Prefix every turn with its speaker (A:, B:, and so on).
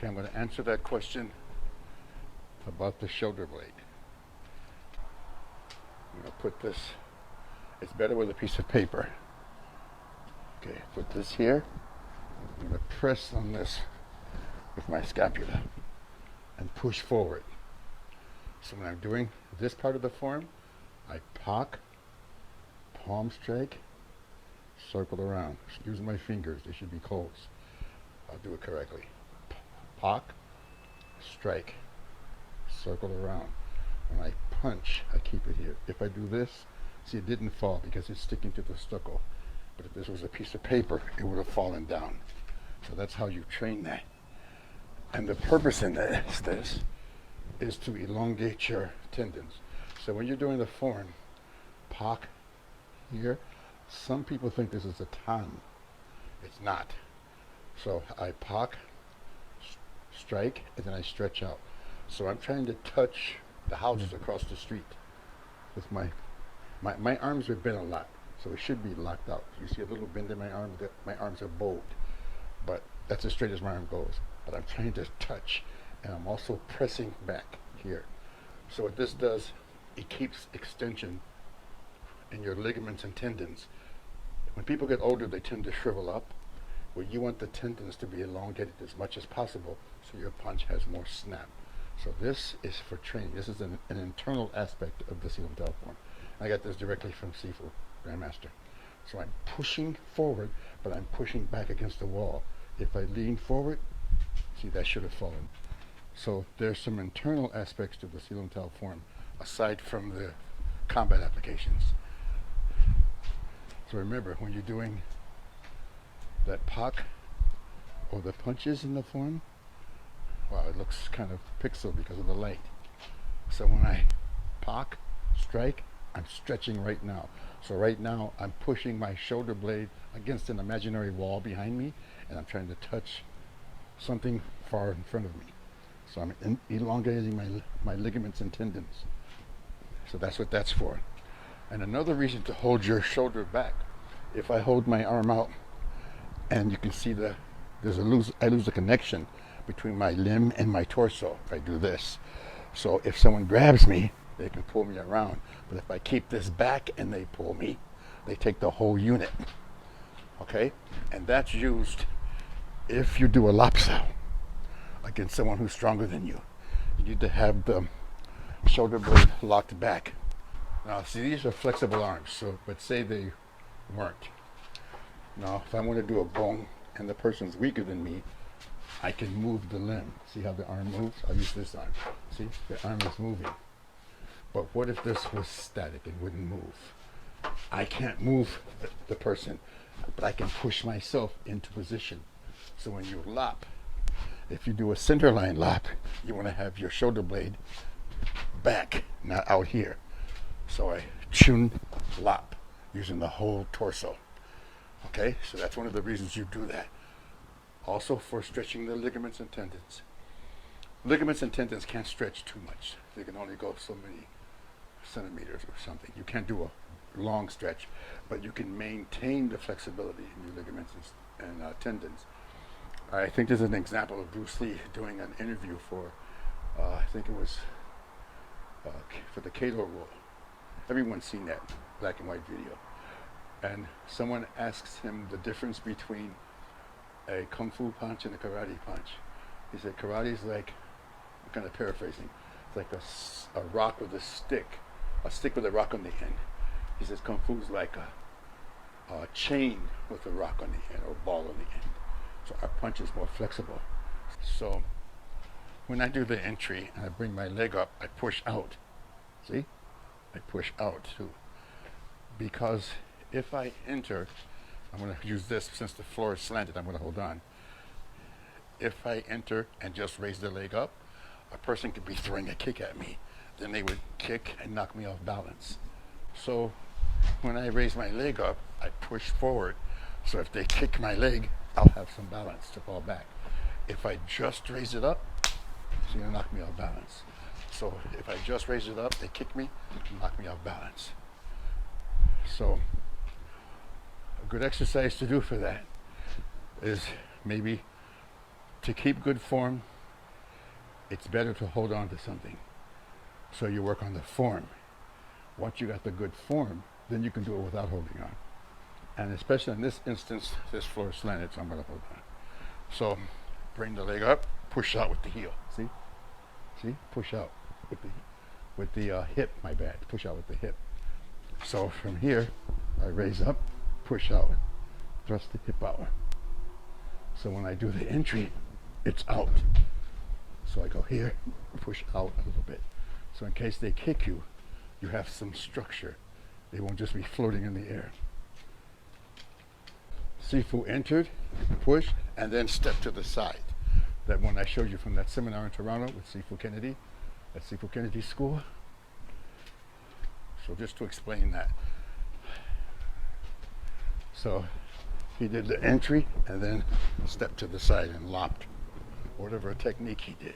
A: Okay, I'm going to answer that question about the shoulder blade. I'm going to put this, it's better with a piece of paper. Okay, put this here. I'm going to press on this with my scapula and push forward. So when I'm doing this part of the form, I pock, palm strike, circle around. Using my fingers, they should be close. I'll do it correctly. Pock, strike, circle around. When I punch, I keep it here. If I do this, see, it didn't fall because it's sticking to the stucco. But if this was a piece of paper, it would have fallen down. So that's how you train that. And the purpose in this is to elongate your tendons. So when you're doing the form, pock here, some people think this is a tan. It's not. So I pock, strike, and then I stretch out. So I'm trying to touch the houses across the street with my arms are bent a lot, so it should be locked out. You see a little bend in my arm? My arms are bowed, but that's as straight as my arm goes. But I'm trying to touch, and I'm also pressing back here. So what this does, it keeps extension in your ligaments and tendons. When people get older, they tend to shrivel up. Well, you want the tendons to be elongated as much as possible so your punch has more snap. So this is for training. This is an internal aspect of the Sealam Tao form. I got this directly from Sifu, Grandmaster. So I'm pushing forward, but I'm pushing back against the wall. If I lean forward, see, that should have fallen. So there's some internal aspects to the Sealam Tao form aside from the combat applications. So remember, when you're doing that pock or the punches in the form, wow, it looks kind of pixel because of the light. So when I pock, strike, I'm stretching right now. So right now I'm pushing my shoulder blade against an imaginary wall behind me, and I'm trying to touch something far in front of me. So I'm elongating my ligaments and tendons. So that's what that's for. And another reason to hold your shoulder back, if I hold my arm out, and you can see I lose the connection between my limb and my torso if I do this. So if someone grabs me, they can pull me around. But if I keep this back and they pull me, they take the whole unit. Okay? And that's used if you do a lopsao against someone who's stronger than you. You need to have the shoulder blade locked back. Now, see, these are flexible arms, but say they weren't. Now, if I want to do a bong and the person's weaker than me, I can move the limb. See how the arm moves? I'll use this arm. See, the arm is moving. But what if this was static? It wouldn't move. I can't move the person, but I can push myself into position. So when you lop, if you do a center line lop, you want to have your shoulder blade back, not out here. So I chun lop using the whole torso. Okay, so that's one of the reasons you do that. Also for stretching the ligaments and tendons. Ligaments and tendons can't stretch too much. They can only go so many centimeters or something. You can't do a long stretch, but you can maintain the flexibility in your ligaments and tendons. I think this is an example of Bruce Lee doing an interview for, I think it was for the Kato rule. Everyone's seen that black and white video. And someone asks him the difference between a kung fu punch and a karate punch. He said karate is like, I'm kind of paraphrasing, it's like a rock with a stick with a rock on the end. He says kung fu is like a chain with a rock on the end or a ball on the end. So our punch is more flexible. So when I do the entry and I bring my leg up, I push out. See? I push out too. Because if I enter, I'm going to use this since the floor is slanted, I'm going to hold on. If I enter and just raise the leg up, a person could be throwing a kick at me. Then they would kick and knock me off balance. So when I raise my leg up, I push forward. So if they kick my leg, I'll have some balance to fall back. If I just raise it up, it's going to knock me off balance. So if I just raise it up, they kick me, knock me off balance. So a good exercise to do for that is maybe To keep good form, it's better to hold on to something. So you work on the form. Once you got the good form, then you can do it without holding on. And especially in this instance, this floor is slanted, so I'm going to hold on. So bring the leg up, push out with the heel. See? See? Push out with the hip, my bad. Push out with the hip. So from here, I raise up, push out, thrust the hip out. So when I do the entry, it's out. So I go here, push out a little bit. So in case they kick you, you have some structure. They won't just be floating in the air. Sifu entered, push, and then step to the side. That one I showed you from that seminar in Toronto with Sifu Kennedy, at Sifu Kennedy School. So just to explain that. So he did the entry and then step to the side and lopped, whatever technique he did.